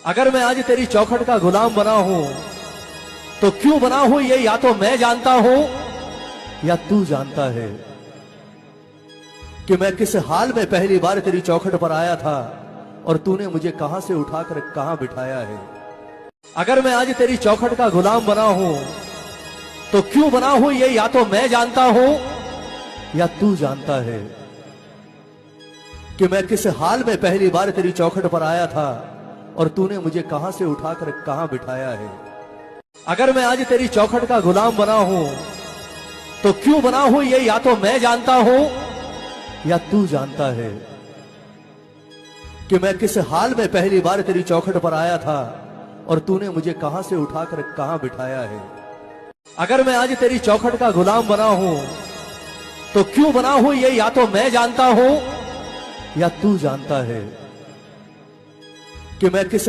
अगर मैं आज तेरी चौखट का गुलाम बना हूं तो क्यों बना हूं ये या तो मैं जानता हूं या तू जानता है कि मैं किस हाल में पहली बार तेरी चौखट पर आया था और तूने मुझे कहां से उठाकर कहां बिठाया है। अगर मैं आज तेरी चौखट का गुलाम बना हूं तो क्यों बना हूं ये या तो मैं जानता हूं या तू जानता है कि मैं किस हाल में पहली बार तेरी चौखट पर आया था और तूने मुझे कहां से उठाकर कहां बिठाया है। अगर मैं आज तेरी चौखट का गुलाम बना हूं तो क्यों बना हूं ये या तो मैं जानता हूं या तू जानता है कि मैं किस हाल में पहली बार तेरी चौखट पर आया था और तूने मुझे कहां से उठाकर कहां बिठाया है। अगर मैं आज तेरी चौखट का गुलाम बना हूं तो क्यों बना हूं ये या तो मैं जानता हूं या तू जानता है कि मैं किस